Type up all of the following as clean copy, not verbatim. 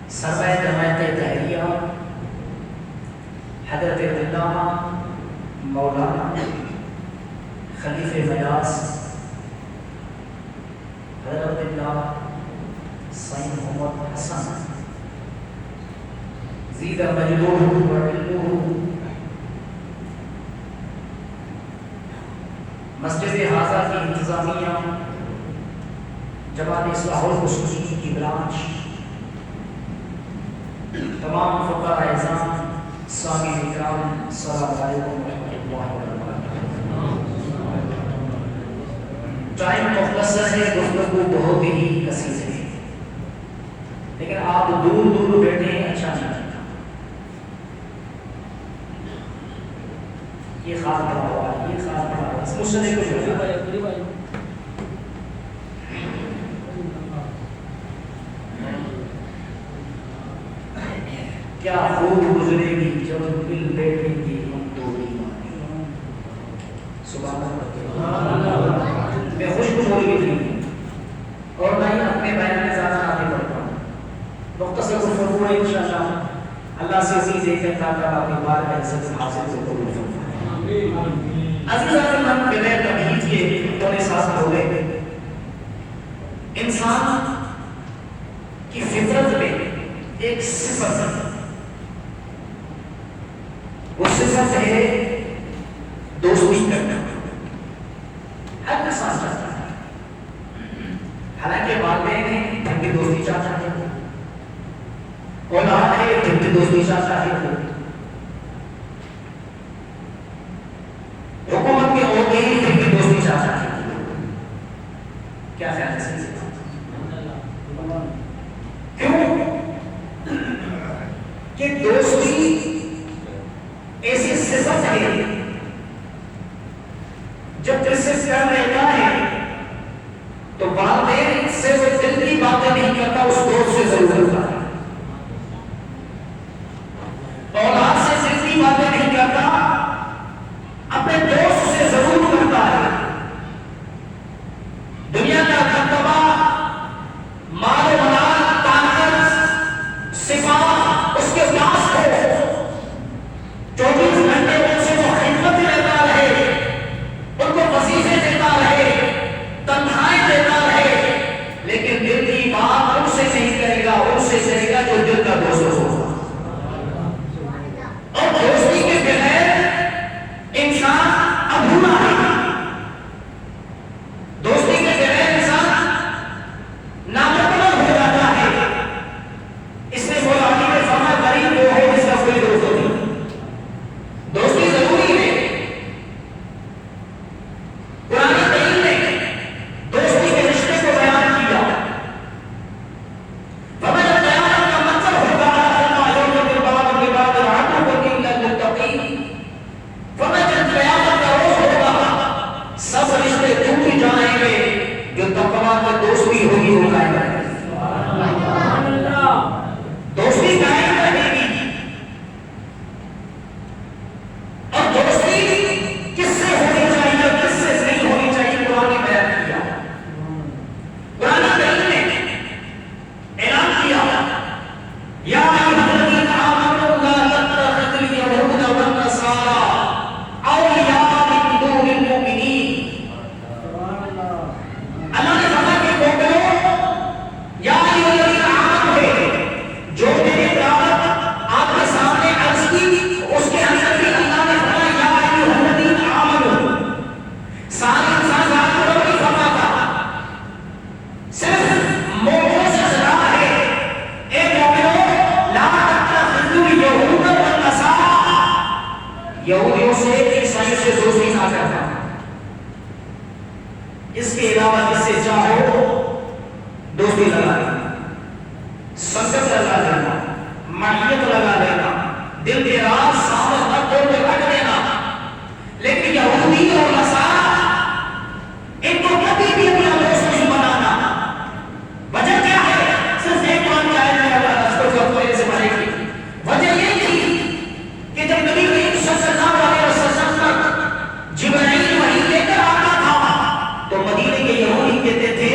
سرمایہ جماعت تحریہ حضرت علامہ مولانا خلیفہ میاس حضرت اللہ سید محمد حسن زید مجدوہ وعلوہ مسجد حاضہ کی انتظامیہ جماعت اصلاح المسلمین کی برانچ تمام فقراء اعظام سامعین کرام السلام علیکم ورحمۃ اللہ وبرکاتہ۔ ٹائم مختصر ہے، گفتگو بہت ہی کثیر ہے، لیکن آپ دور دور بیٹھے ہیں، اچھا نہیں لگتا۔ یہ خاص پڑا ہوا ہے، یہ خاص پڑا ہوا ہے، مجھ سے نہیں کچھ ہوتا۔ کیا خوب گزرے گی جب مل بیٹھے گی ہم دو ایمان۔ سبحان اللہ۔ میں خوش ہو گئی تھی اور میں اپنے بیان میں زیادہ آگے بڑھتا ہوں، مختصر گفتگو ہے انشاءاللہ، اللہ سے عزیز ایک تاکہ اپنی بار کا عزت حاصل سے قبول فرمائے۔ عزیزان من بغیر تمہید کے پونے ساتھ ہو گئے۔ انسان کی فطرت میں ایک صفت ہے، وہ صفت ہے دوستی کرنا۔ ہر انسان چاہتا ہے، حالانکہ والدین ہیں ان کی دوستی چاہتا ہے، اولاد ہے ان کی دوستی چاہتا ہے، حکومت کے عہدے ہیں ان کی دوستی چاہتا ہے۔ کیا خیال ہے؟ کیوں کہ دوستی ایسی صفت ہے جب دل سے پیار رہتا ہے تو والدین سے وہ دل کی باتیں نہیں کرتا، اس دوست سے ضرور کرتا ہے، اولاد سے دل کی باتیں نہیں کرتا، اپنے دوست سے ضرور کرتا ہے۔ دنیا کا مرتبہ، مال و منال، طاقت، صفات اس کے پاس ہو، 24 گھنٹے ان سے وہ خدمت لیتا رہے، ان کو وظیفے دیتا رہے، تنخواہیں دیتا رہے، لیکن دل کی بات ان سے نہیں کرے گا، ان سے کرے گا جو دل کا دوست ہوگا۔ اور دوستی کے بغیر انسان ادھورا ہے، دوستی کے بغیر انسان نامطلب ہو جاتا ہے۔ اس نے بولا علی نے فرمایا غریب وہ ہے جس کا کوئی دوست نہیں۔ دوستی ضروری ہے۔ قرآن کریم نے دوستی کے رشتے کو بیان کیا، فرمایا جب قیامت کا منظر ہوگا یوم البعث کے بعد عدو الا للمتقین، فرمایا جب قیامت کا روز ہوگا سب رشتے ٹوٹ جائیں گے، جو تقویٰ کا دوستی ہوگی وہ قائم رہے گی، دوستی قائم رہے گی۔ اور دوستی کس سے ہونی چاہیے، کس سے نہیں ہونی چاہیے، قرآن نے بیان کیا۔ قرآن کریم نے اعلان کیا یا ایھا الذین آمنوا لا تتخذوا اليہود والنصارى اولیاء من دون المؤمنین۔ اللہ نے فرمایا کہ مومنوں، یا ایھا الذین آمنوا، جو میری دعوت آپ کے سامنے عرض کی اس کے اندر بھی اللہ نے فرمایا یا ایھا الذین آمنوا۔ سارے انسان ذات کو نہیں فرماتا، صرف مومنوں سے خطاب ہے، اے مومنوں لا تتخذوا اليہود والنصارى، یہودیوں سے عیسائیوں سے دوستی نہ کرنا، اس کے علاوہ جس سے چاہو دوستی لگا لینا، سنگت لگا لینا، معیت لگا لینا، دل کے راز سامنے نہ کھول کے رکھ دینا، لیکن یہودی اور نصارہ ان کو کبھی بھی اپنا دوست نہیں بنانا۔ وجہ کیا ہے؟ صرف ایک قرآن کی آیت میں اللہ اس کو جو کوئی سے بھرے گی، وجہ یہ تھی کہ جب نبی کریم صلی اللہ علیہ وسلم تک جبرائیل وحی لے کر آتا تھا تو مدینے کے یہودی کہتے تھے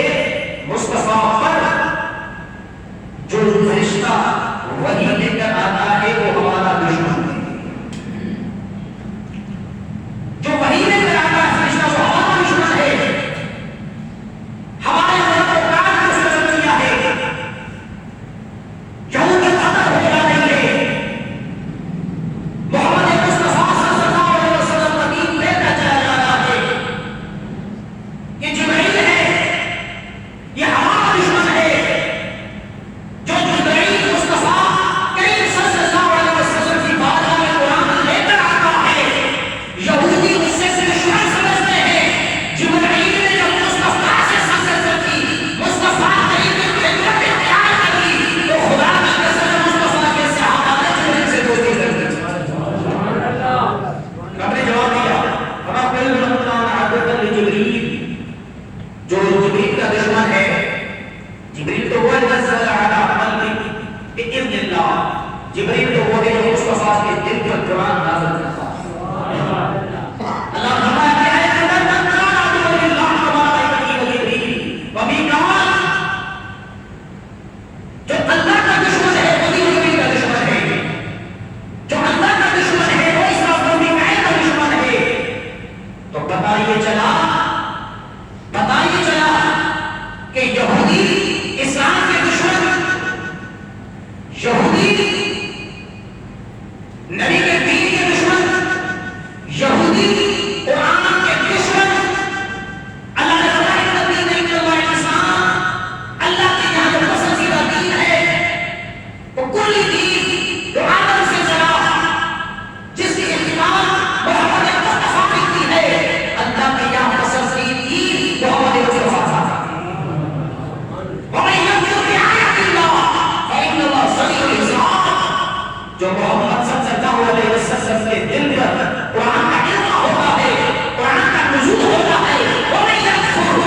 مصطفیٰ پر جو فرشتہ وحی لے کر آتا ہے وہ ہمارا دشمن ہے۔ جبریل تو وہ جو مصطفیٰ کے دل پر قرآن نازل کرتا ہے. اللہ فرمایا کہ اے من کان عدو للہ وملائکتہ وجبریل ومیکائیل، جو اللہ کا دشمن ہے وہ بھی جبریل کا دشمن ہے، جو اللہ کا دشمن ہے وہ اسرافیل و میکائیل کا دشمن ہے. تو پتہ یہ چلا کہ یہودی اسلام کے دشمن، یہودی نبی کے دین کے دشمن، یہودی قرآن کے دشمن. اللہ نے فرمایا کہ نبی نہیں کہ اللہ انسان، اللہ کے یہاں جو پسندیدہ دین ہے وہ کلی دین جو آدم سے چلا، جس کی اتباع محمد مصطفیٰ کی ہے. اللہ کے یہاں پسندیدہ دین محمد مصطفیٰ تھا. جو محمد صلی اللہ علیہ وسلم کے دل پر قرآن کا علم ہوتا ہے، قرآن کا نزول ہوتا ہے، ومن یکفر،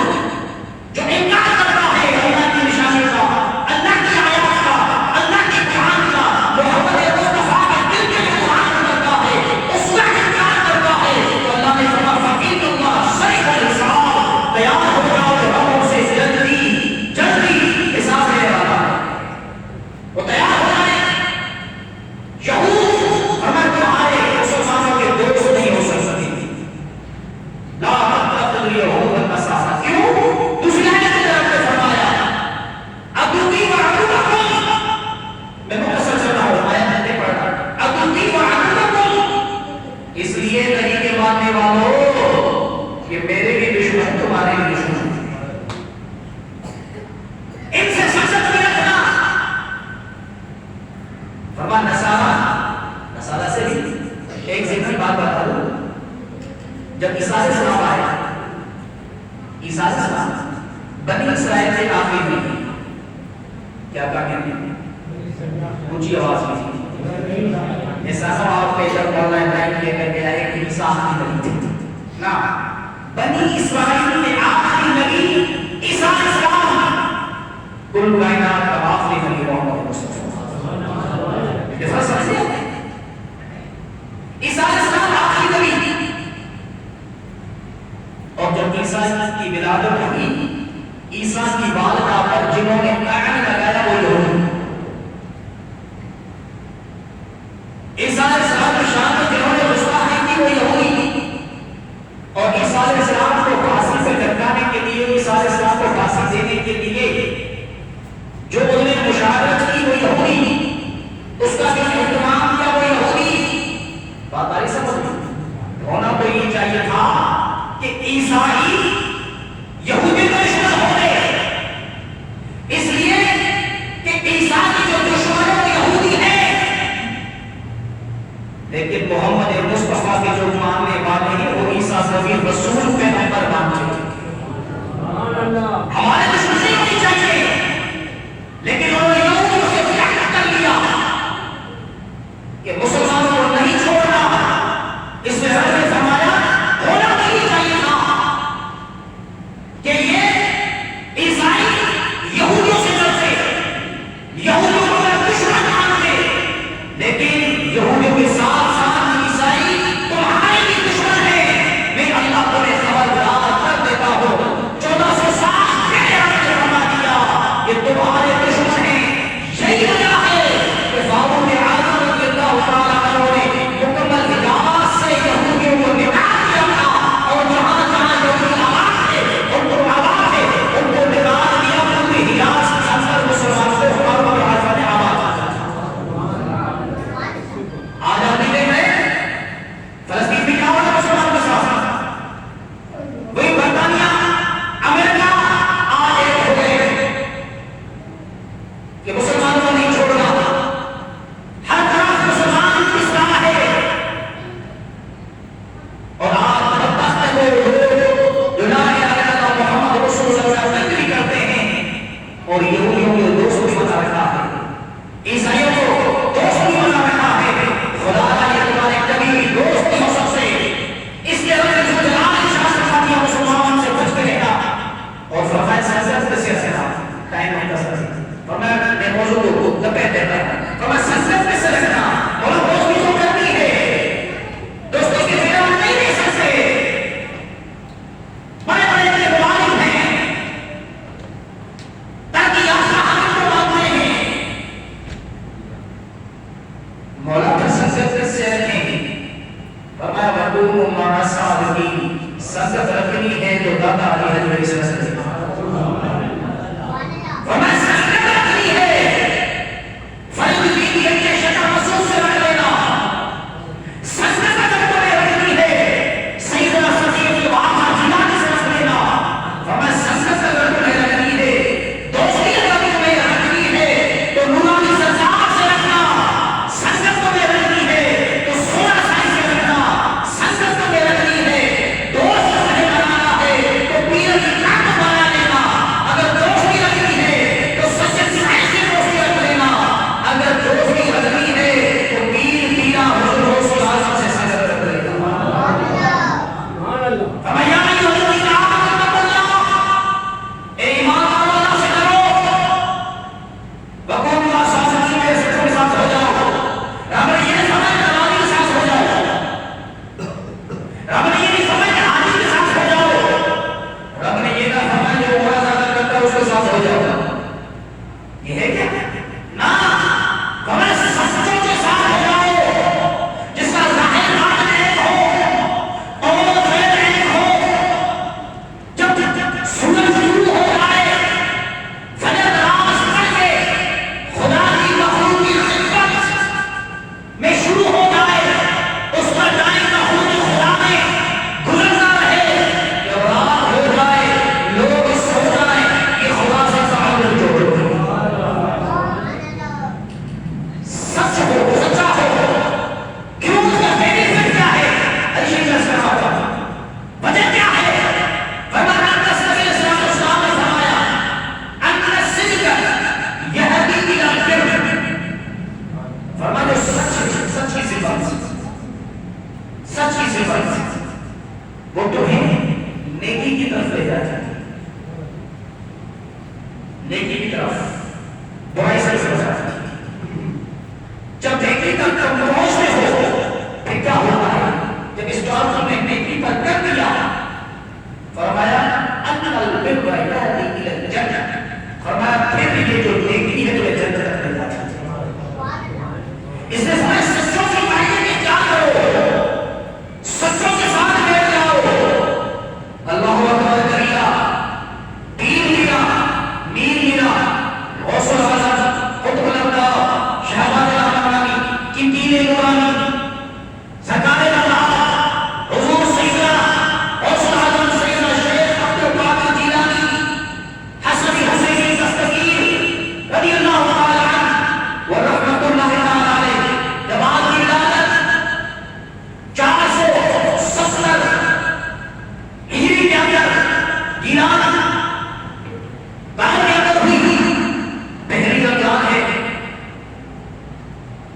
جو انکار کرتا ہے اللہ کی نشانی کا، اللہ کی آیات کا، اللہ کے قرآن کا، محمد مصطفیٰ کے دل کے قرآن کرتا ہے، اس کا انکار کرتا ہے، تو اللہ نے فرمایا فَإِنَّ اللَّهَ سَرِيعُ الْحِسَابِ، تیار ہو جاؤ کہ ہم ان سے جلدی حساب لینے والا ہے. وہ تیار ہو جائے. یہود ہمیں تمہارے مسلمانوں کے دوست نہیں ہو سکتے. لا تتخذوا اليهود والنصارى، کیوں؟ دوسری آیت میں آپ نے فرمایا عدوی وعدوکم، میں مختصر چل رہا ہوں، آیت نہیں پڑھ رہا. عدوی وعدوکم، اس لیے نبی کے ماننے والوں یہ میرے بھی دشمن تمہارے بھی دشمن. ان سے سچت میں رکھنا. فرمان نصارہ سے بھی ایک ذکری بات بتا دوں. جب عیسیٰ علیہ السلام آئے، عیسیٰ علیہ السلام بنی اسرائیل کے آخری میں کیا کہا؟ اونچی آواز میں سارا آپ پہ جب مولا ابراہیم لے کر کے آئے کہ عیسیٰ آخری نبی تھے نا. بنی اسرائیل کے آخری نبی عیسیٰ علیہ السلام، کل کائنات کا آخری نبی محمد مصطفیٰ. یہ فرق سمجھے؟ عیسیٰ علیہ السلام آخری نبی، اور جب عیسیٰ کی ولادت ہوئی، عیسیٰ کی والدہ پر جنہوں نے لعنت لگایا وہ یہودی. عیسیٰ علیہ السلام کی شان میں جنہوں نے گستاخی کی وہ یہودی. اور عیسیٰ علیہ السلام کو پھانسی سے لٹکانے کے لیے، عیسیٰ علیہ السلام کو پھانسی دینے کے لیے جو انہوں نے مشاورت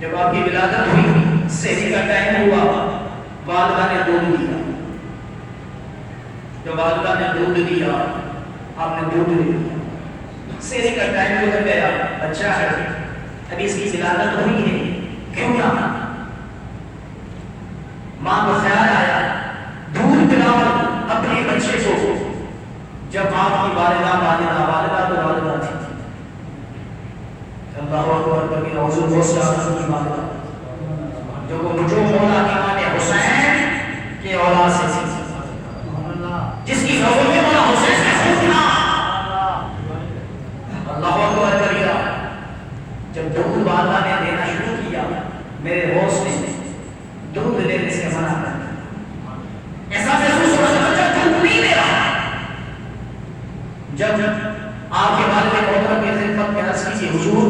جب آپ کی ولادت ہوئی، سحری کا ٹائم ہوا، والدہ نے دودھ دیا. جب والدہ نے دودھ دیا، آپ نے دودھ لے لیا. سحری کا ٹائم گزر گیا، بچہ ہے، ابھی اس کی ولادت ہوئی ہے، کیوں نہ ماں کو خیال آیا دودھ پلاؤ اپنے بچے کو. جب آپ کی والدہ تو والدہ تھی. اللہ اکبر کی حضور کی والدہ جو مولا امام حسین کے اولاد سے تھی، جس کی نظر میں مولا حسین نے پوچھا اللہ اکبر کریا. جب دودھ والدہ نے دینا شروع کیا، میرے ہوش نے دودھ لینے سے منع کر دیا. ایسا محسوس ہو رہا تھا دودھ نہیں دے رہا. جب آپ کے والد محترم کی خدمت میں عرض کیجیے حضور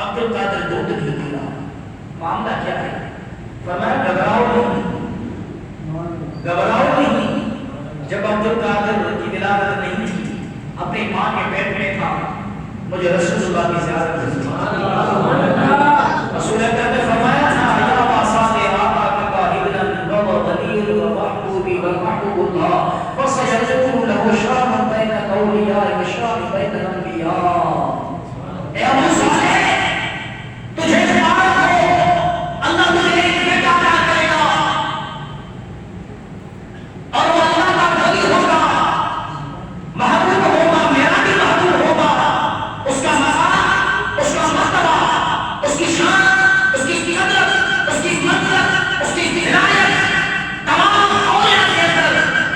عبد القادر دودھ نہیں دے رہا، معاملہ کیا ہے؟ فرمایا گھبراؤ نہیں. جب عبد القادر کی ولادت نہیں تھی، اپنی ماں کے پیٹ میں تھا، مجھے رسول اللہ کی زیارت ہوئی. رسول اللہ نے فرمایا تھا یا باصاد آقا کا ابن و غدیر و محبوبی و محبوب اللہ وسيكون له شام بين الاولياء وشام بين الانبياء. اے ابو صالح، تجھے مبارک ہو، اللہ تجھے ایک بیٹا عطا کرے گا اور وہ اللہ کا ولی ہوگا، محبوب ہوگا، میرا بھی محبوب ہوگا. اس کا مقام، اس کا مرتبہ، اس کی شان، اس کی قدر، اس کی منزلت، اس کی ولایت تمام اولیاء کے اندر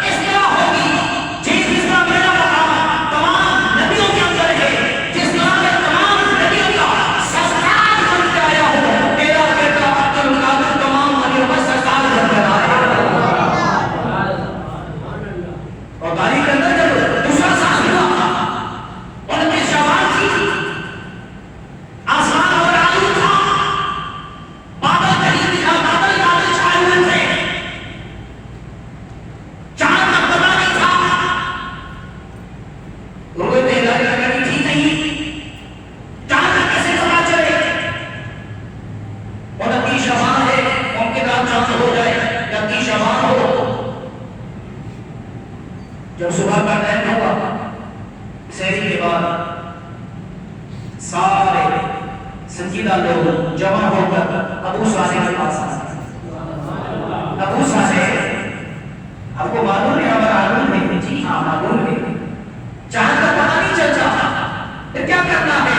اس طرح ہوگی جس طرح میرا مقام تمام نبیوں کے اندر ہے، جس طرح میں تمام نبیوں کا سردار بن کے آیا ہوں. میرا بیٹا عبد القادر تمام نبیوں کا سردار بن کر آیا. اور تاریخ کے اندر جب دوسرا سال ہوا، 29 شعبان تھی، آسمان اور آلود تھا، بادل قریب تھا، بادل چھائے ہوئے تھے، چاند کا پتہ نہیں تھا، روئے پہ ہلالی لگی تھی نہیں، چاند کا کیسے پتہ چلے؟ 29 شعبان ہے، ممکن آپ چاند ہو جائے یا 30 شعبان ہو. جب صبح کا ٹائم ہوا، سحری کے بعد سارے سنجیدہ لوگ جمع ہو کر ابو صالح کے پاس آئے. ابو صالح، آپ کو معلوم ہے ہمارا معلوم ہے؟ جی ہاں معلوم ہے. چاند کا پتہ نہیں چلتا، پھر کیا کرنا ہے؟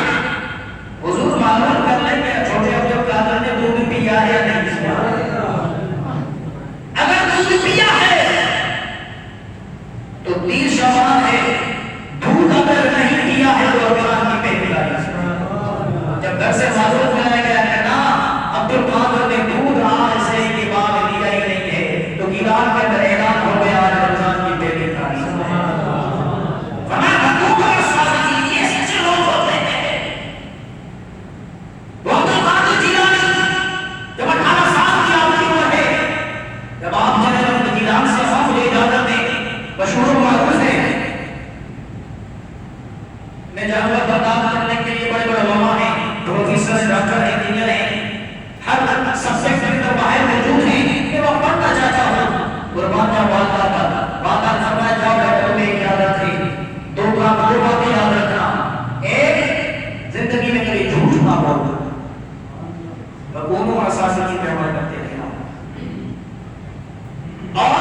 حضور معلوم کر لیں کہ چھوٹے عبد القادر نے دودھ پیا ہے یا نہیں پیا. اگر دودھ پیا ہے تو 30 شعبان ہے، دودھ اگر نہیں پیا ہے تو رمضان کی پہلی تاریخ. جب گھر سے معلوم کرایا گیا کہ نا عبد القادر نے دودھ آج سے کے بعد لیا ہی نہیں ہے، تو گیلان کے اندر اعلان ہو گیا آج رمضان کی پہلی تاریخ. فرمایا حقوق اور صادقین یہ سچے لوگ ہوتے ہیں. وہ عبد القادر جیلانی جب 18 سال کی آپ کی عمر ہے، جب آپ جنرل گیلان سے آپ مجھے اجازت دیں، مشہور و معروف ہے، میں جہاں پر برداشت کرنے کے لیے بڑے بڑے علماء ہیں، پروفیسر، ڈاکٹر، انجینئر ہیں، ہر سبجیکٹ کے اندر باہر موجود ہیں کہ وہ پڑھنا چاہتا ہوں. قربان جاؤ والدہ کا، والدہ فرمایا جاؤ بیٹھو میں ایک یاد رکھیں، دو باتیں یاد رکھنا. ایک، زندگی میں کبھی جھوٹ نہ بولنا، بکونوں اساسی کی پیروی کرتے رہنا، اور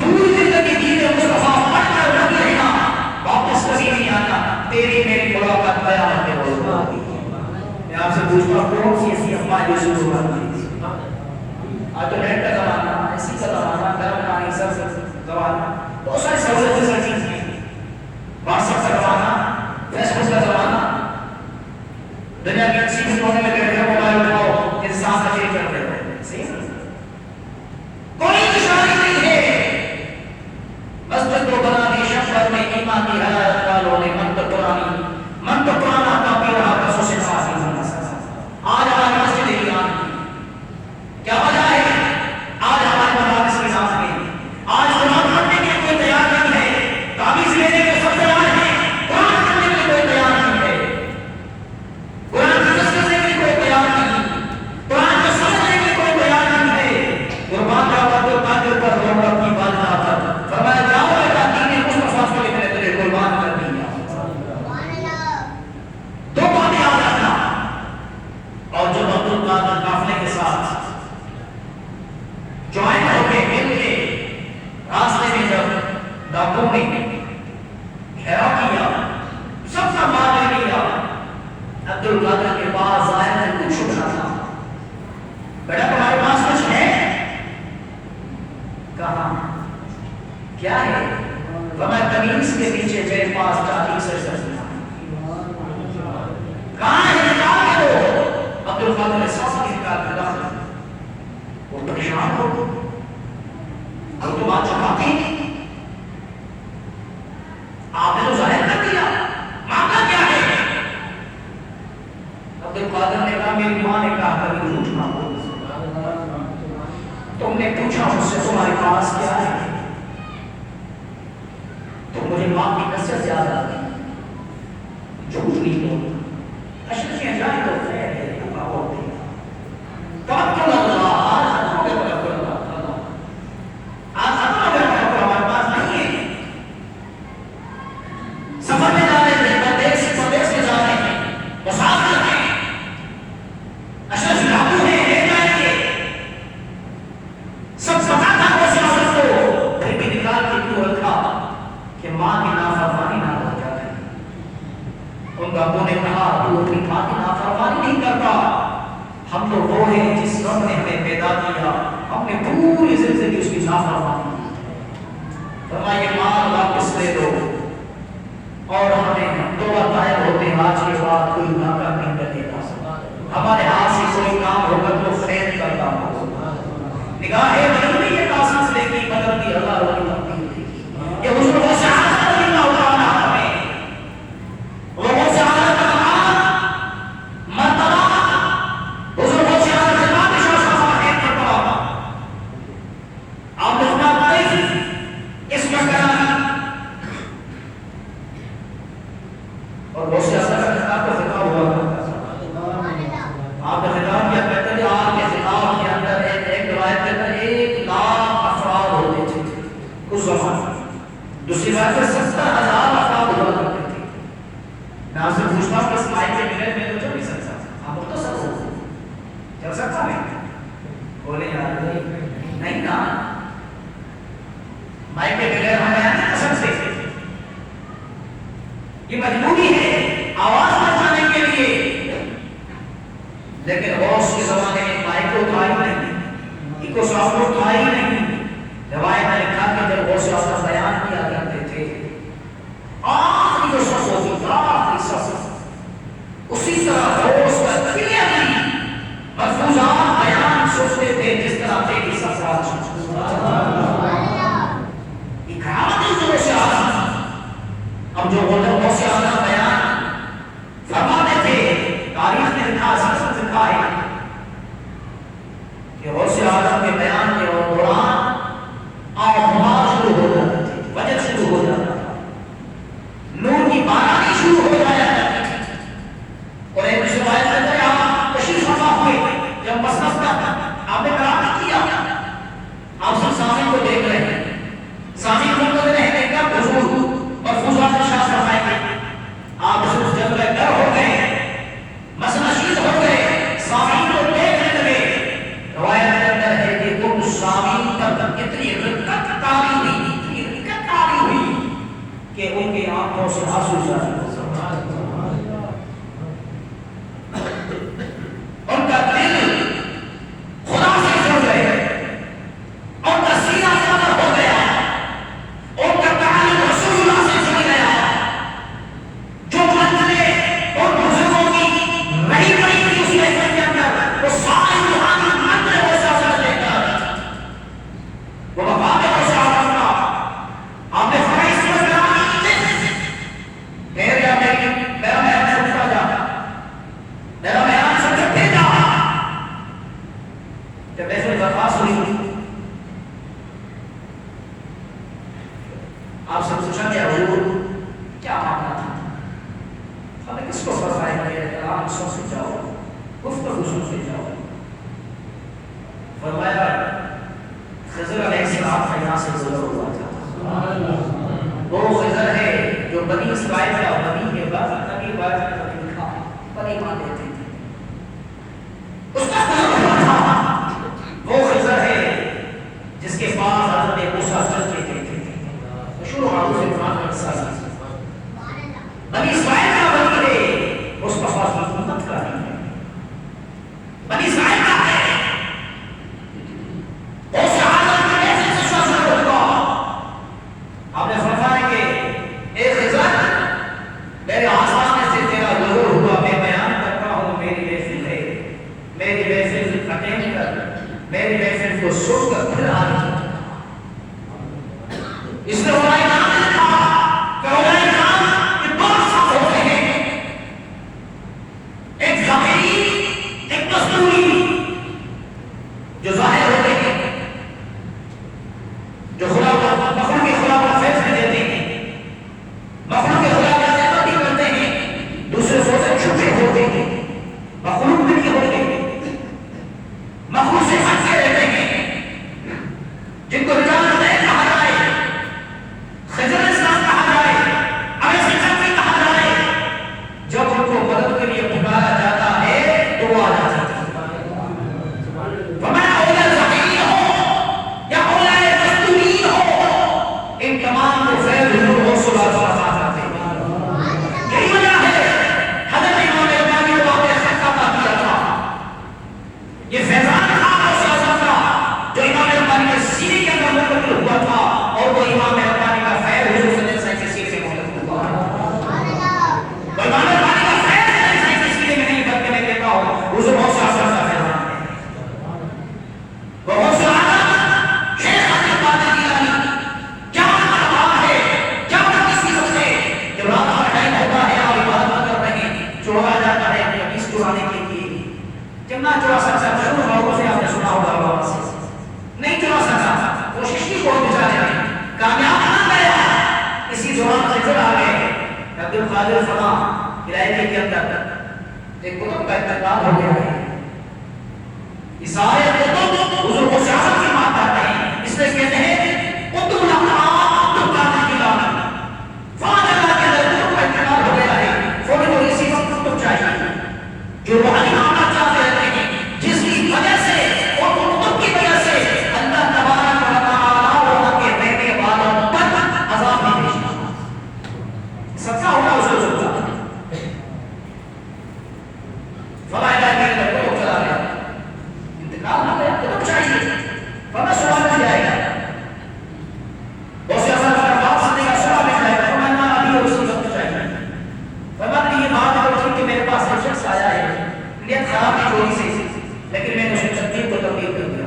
پوری زندگی دین مصطفیٰ پڑھ کر رکھ رہنا، واپس کبھی نہیں آنا. تیری میری ملاقات قیامت میں ہوگی. میں آپ سے پوچھتا ہوں کون سی ایسی افواہ جو شروع ہوئی؟ آج تو نیٹ کا زمانہ، ایسی کا زمانہ، گرم پانی سب زمانہ، بہت ساری سہولتیں سر چیز ہیں. واٹس ایپ کا زمانہ، فیس بک کا زمانہ، دنیا کی اچھی چیز ہونے میں بیٹھے موبائل اٹھاؤ، انسان تشریح کر رہے ہیں. صحیح کوئی نشانی نہیں ہے. مسجد کو بنا دی شفر میں ایمان کی حیات والوں نے من تو پرانا کافی رہا بسوں سے صافی ہونا. آج ہماری مسجد ایران کی کیا وجہ ہے؟ آج ہمارے مدارس کے سامنے آج قرآن پڑھنے کے کوئی تیار نہیں ہے، تعویذ لینے کے سب تیار ہیں، قرآن پڑھنے کے کوئی تیار نہیں ہے، قرآن کی تسبیح القادر کے پاس ظاہر میں کچھ چھپنا تھا. بیٹا تمہارے پاس کچھ ہے؟ کہاں کیا ہے؟ وما قمیص کے نیچے میرے پاس 40 سرزمیاں. کہاں ہے نکال کے دو. عبد القادر نے سب کی نکال کے رکھ. وہ پریشان ہو اب تو بات چھپاتی نہیں. آپ نے تو ظاہر کر دیا. مانگا کیا ہے؟ عبد القادر نے کہا میری ماں نے کہا کبھی جھوٹ نہ بولو. تم نے پوچھا مجھ سے تمہارے پاس کیا ہے تو مجھے ماں کی نصیحت یاد آ گئی. جھوٹ نہیں بولنا. اشرفیاں جائیں تو خیر ہے اللہ ہوتی ہے. توکل اللہ ہمارے پاس نہیں ہے. سفر میں جا رہے ہیں پردیس سے پردیس میں جا رہے ہیں مسافر ہیں. اشرف ڈاکو ہیں لے جائیں گے. سب پتا تھا وہ سیاست کو پھر بھی نکال کے کیوں رکھا کہ ماں کی نافرمانی نہ ہو جائے. ان کا ابو نے کہا تو اپنی ماں کی نافرمانی نہیں کرتا. ہم تو وہ ہیں جس رب نے ہمیں پیدا کیا ہم نے پوری زندگی اس کی نافرمانی کی. فرمائیے مال واپس لے دو اور ہمیں دو طائب ہوتے آج کے بعد کوئی ناکام نہیں کرے گا. ہمارے ہاتھ سے کوئی کام ہوگا تو خیر کرتا ہو. نگاہیں بدلتی ہے تاسیس لے کی بدلتی اللہ روی لگتی ہے. یہ حضور کو سعادت کا دن اٹھانا ہمیں وہ سعادت کا مرتبہ حضور کو سعادت کا بادشاہ صفحہ ہے مرتبہ. آپ نے فرمایا اس مکان اور وہ سیاست کا خطاب کا خطاب ہوا. آپ نے خطاب کیا کہتے ہیں آپ کے خطاب کے اندر ایک روایت کے اندر 1,00,000 افراد ہوتے تھے اس زمانے. دوسری روایت میں 70,000 افراد ہوا کرتے تھے. میں آپ سے پوچھتا ہوں کہ اس مائک کے بغیر میں تو چل نہیں سکتا. آپ مختصر ہو چل سکتا نہیں بولے یار نہیں نا. مائک کے بغیر ہم بیان نہیں کر سکتے. یہ مجبوری ہے آواز پہنچانے کے لیے. لیکن غوث کے زمانے میں مائک کو اٹھا ہی نہیں, ایکو سافٹ کو اٹھا ہی نہیں. روایت میں لکھا کہ جب غوث کا بیان کیا کرتے تھے آخری جو شخص ہوتی تھا آخری شخص اسی طرح غوث کا کلیئرلی مفروضات بیان سوچتے تھے جس طرح تیری سفرات اکرامت جو سے آنا. اب جو غوث آنا بیان فرماتے تھے تاریخ نے لکھا سلسلہ لکھا ہے کہ غوث اعظم کے بیان کے دوران آفتاب شروع ہو جاتے تھے, وجہ شروع ہو جاتا تھا, نور کی بارانی شروع ہو جایا کرتی تھی. اور ایک روایت میں ہے آپ تشریف فرما ہوئے جب مسجد کا آپ نے قرار کیا آپ سب سامنے کو دیکھ رہے ہیں. سامنے کو رہے ہیں کہ حضور مرفوضات ارشاد فرمائیں گے. آپ اس جگہ میں ڈر ہو گئے مسنشید ہو گئے سامعین کو دیکھنے لگے. روایت کے اندر ہے کہ تم سامعین پر اتنی رقت تاری ہوئی, اتنی رقت تاری ہوئی کہ ان کے آنکھوں سے آنسو جاری ہو. ان کا دل خدا سے جڑ گئے, ان کا سینہ قدر ہو گیا, ان کا تعلق رسول اللہ سے جڑ گیا. جو منزلیں اور بزرگوں کی رہی پڑی تھی اس محفل کے اندر وہ سارے روحانی منتر ہو سکتا لے کر وہ مقام ہو سکتا. آپ نے فرمایا اس میں میرا میرا چھوٹا جا میرا میرا سب بھیجا. جب ایسے درخواست ہوئی آپ سے پوچھا کہ حضور کیا مانگنا تھا. ہم نے کس کو فرمایا کہ کلام سن سے جاؤ, گفتگو سن سے جاؤ. فرمایا خضر علیہ السلام کا یہاں سے گزر ہوا تھا. وہ خضر ہے جو بنی اسرائیل کا بنی کے بعد نبی بعد نبی لکھا بنی مان دیتے تھے. اس کا گزر ہوا تھا. وہ خضر ہے جس کے پاس حضرت موسیٰ چل کے تھے. شروع حاضر سے قرآن کا قصہ بنی اسرائیل کا بنی ہے مصطفیٰ کی امت کا ایک کتب کا انتقال ہو گیا ہے. یہ سارے کتب حضور کو سیاست کی بات کرتے ہیں. اس لیے کہتے ہیں کتب الافعال تبقى کی لعنت. فاضل کے اندر کتب کا انتقال ہو گیا ہے. فوری کو اسی وقت کتب چاہیے جو روحانی آنا چاہتے رہتے ہیں، جس کی وجہ سے اور کتب کی وجہ سے اللہ تبارک و تعالی وہاں کے رہنے والوں پر عذاب نہیں بھیجتا. سچا ہوگا اس کو سچا فلائدہ کے اندر کتب چلا گیا، انتقال ہو گیا، کتب چاہیے. فما سوال مل جائے گا، بہت سے اثر کا بات سننے کا سوال مل جائے گا. فرمانا ابھی اور اسی وقت چاہیے. فرمانا یہ بات ہے کہ میرے پاس ایک شخص آیا ہے، نیت خراب ہے چوری سے، لیکن میں نے اس کی تقدیر کو تبدیل کر دیا.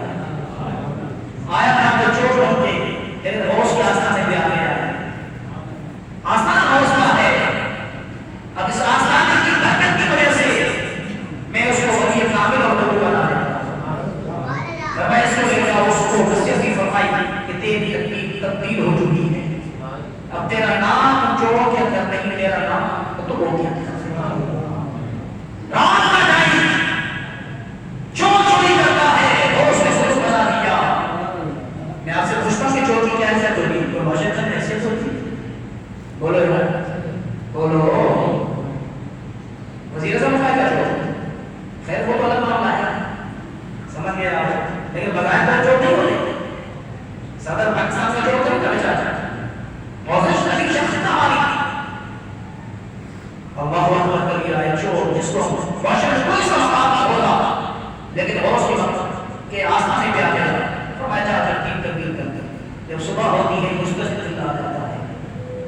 آیا تھا تو چور ہوتے لیکن ہوش کی آستانے پہ آ گیا ہے. آستانہ ہوش کا ہے. اب اس آستانے کی برکت کی وجہ سے میں اس کو ولی کامل اور قبول بنا دیا. میں اس کو لے جاؤ، اس کو وصیت کی فرمائی کہ تیری تبدیل ہو چکی ہے. اب تیرا نام چوروں کے اندر نہیں، میرا نام تو ہو گیا. رات کا ٹائم چور چوری کرتا ہے، ہوش نے ہوش بنا دیا. میں آپ سے پوچھتا ہوں کہ چور کی کیا حیثیت ہوگی؟ کوئی معاشرت میں حیثیت ہوتی؟ بولو یار بولو. وزیر اعظم کا کیا چور؟ خیر وہ تو الگ معاملہ ہے، سمجھ گئے آپ، لیکن بغیر تو چور نہیں ہوتے. صدر پاکستان کا چور نہیں کرنا چاہتا. معزز نبی شخصیت ہماری اللہ اکبر کر گیا ہے چور، جس کو معاشرت کوئی سا مقام نہ ہوگا، لیکن ہوش کی وقت کے آسمانے پہ آ گیا. فرمایا جا ترتیب تبدیل کر دے. جب صبح ہوتی ہے مستقبل آ جاتا ہے.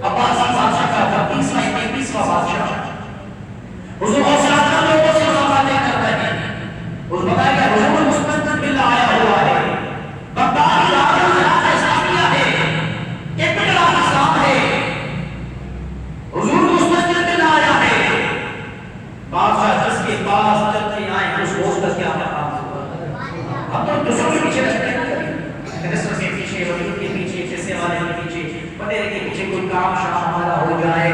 عباسی بادشاہ کا 30واں 33واں بادشاہ حضور غوث اعظم لوگوں سے ملاقاتیں کرتے ہیں. اس بتایا کہ حضور مستقبل آیا ہوا ہے، بغداد راجہ خلافہ اسلامیہ ہے، کیپٹل آف اسلام ہے. حضور مستقبل آیا ہے. بادشاہ جس کے پاس چلتے آئے اس ہوش کا کیا مقام ہوگا؟ ہم تو دوسروں کے پیچھے رہتے ہیں، منسٹر کے پیچھے، وزیر کے پیچھے، کیسے والے کے پیچھے، بندے کے پیچھے کوئی کام شام ہمارا ہو جائے،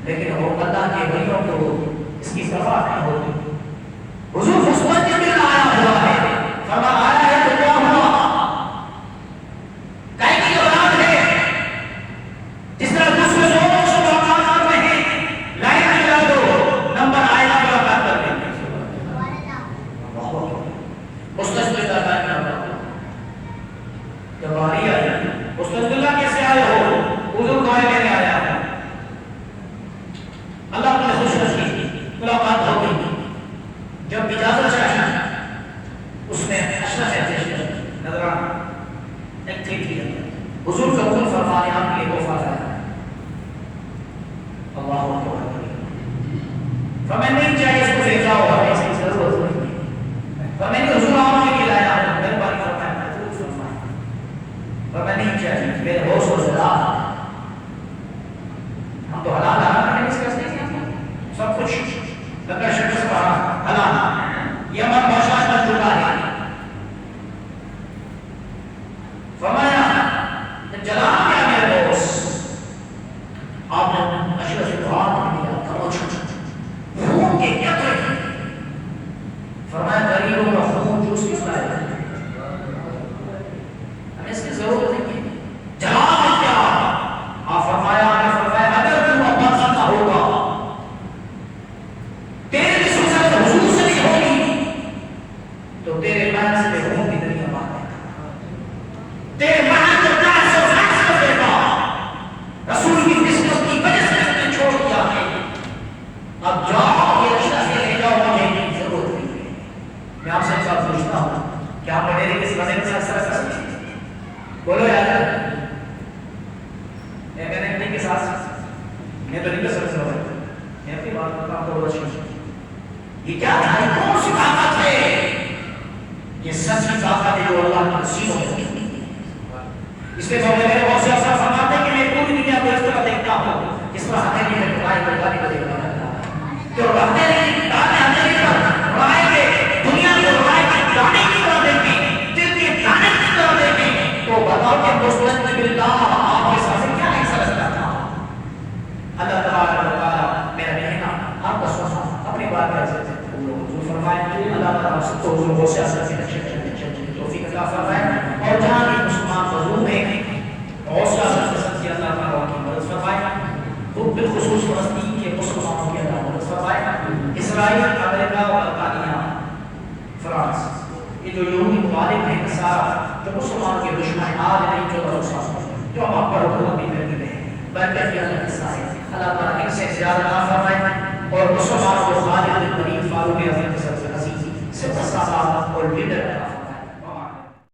لیکن وہ اللہ کے ولیوں کو اس کی پرواہ نہیں ہوتی. حضور مستقبل آیا ہوا ہے. فرمایا آیا ہے تو کیا ہوا؟ کائے کی اولاد ہے. جس طرح دوسرے لوگوں سے ملاقات کر رہے ہیں، لائن لگا دو، نمبر آئے گا ملاقات کر لیں گے. مستقبل کا ٹائم نہ ہوا. جب باری آئی مستقبل کیسے آئے ہو؟ حضور کو لینے آیا ہے. اللہ نے خوش رکھی، ملاقات ہو گئی. جب اجازت چاہی اس نے اشرف نظرانہ ایک ٹھیک کیا. حضور کا حکم فرمانے آپ کے لیے تحفہ لایا. اللہ اکبر. فرمایا نہیں چاہیے اس کو لے جاؤ، ہمیں اس کی ضرورت نہیں. فرمایا نہیں حضور آپ کے لیے لایا ہوں. میرے بارے فرمایا محفوظ فرمایا. فرمایا نہیں چاہیے، میرے ہوش و حلال. ہم تو حلال حرام نہیں ڈسکس نہیں کیا سب کچھ. لگا شخص کہا حلال یمن بادشاہ بن چکا ہے. فرمایا جلال کیا میرے دوست، آپ نے اشرف دعا دیا کرو خون کے کیا کریں. فرمایا غریبوں کا خون جوس کس لائے، ہمیں اس کی ضرورت نہیں ہے. جلال کیا آپ فرمایا اگر تم عباس نہ ہوگا، تیرے بھی سوچا حضور سے نہیں ہوگی، تو تیرے محض پہ خون کی دنیا بات ہے. تیرے محض پہ پیار سے فیص کر دے گا. رسول کی نسبت کی وجہ سے اس نے چھوڑ دیا ہے. اب جاؤ یہ رشتہ سے لے جاؤ، مجھے ضرورت نہیں ہے. میں آپ سے ایک بات پوچھتا ہوں، کیا آپ میرے کس بندے کے ساتھ سر کرتے ہیں؟ بولو یار. میں کے ساتھ میں تو نہیں کر سکتا. میں اپنی بات کرتا ہوں تو اچھی. یہ کیا ہے؟ کون سی طاقت ہے؟ یہ سچ کی طاقت ہے جو اللہ کے نصیبوں میں ہے. اس لیے میرے بہت سے افسر فرماتے ہیں کہ میں پوری دنیا کو اس طرح دیکھتا ہوں جس طرح ہتھیلی میں ٹکرائی ہوئی گاڑی کو دیکھتا ہوں. جو ہتھیلی پر رائے کے دنیا کو رائے کی گاڑی کی طرح دیکھیں، دل کے گانے کی طرح دیکھیں، تو بتاؤ کہ مستقبل باللہ آپ کے ساتھ کیا نہیں سمجھتا تھا. اللہ تبارک و تعالیٰ میرا کہنا آپ کو سنا اپنی بات کا قبول و منظور فرمائے. اللہ تعالیٰ ہم سب کو حضور غوث اعظم کے نقش قدم چلنے کی توفیق عطا فرمائے اور جہاں بھی مسلمان مظلوم ہیں غوث اعظم کے ساتھ اللہ تعالیٰ کی مدد فرمائے. تو بالخصوص فلسطین کے مسلمانوں کی اللہ مدد فرمائے. اسرائیل، امریکہ اور برطانیہ، فرانس، یہ جو یہودی ممالک ہیں نصارہ جو مسلمانوں کے دشمن آج نہیں جو بھروسہ جو ہم پر حکومت بھی کرتے ہیں برکت کی اللہ کے سائے اللہ تعالیٰ ان سے زیادہ نہ فرمائے اور مسلمانوں کو خالد الکریم فاروق اعظم کے سب سے عزیز صحت و سعادت اور بدر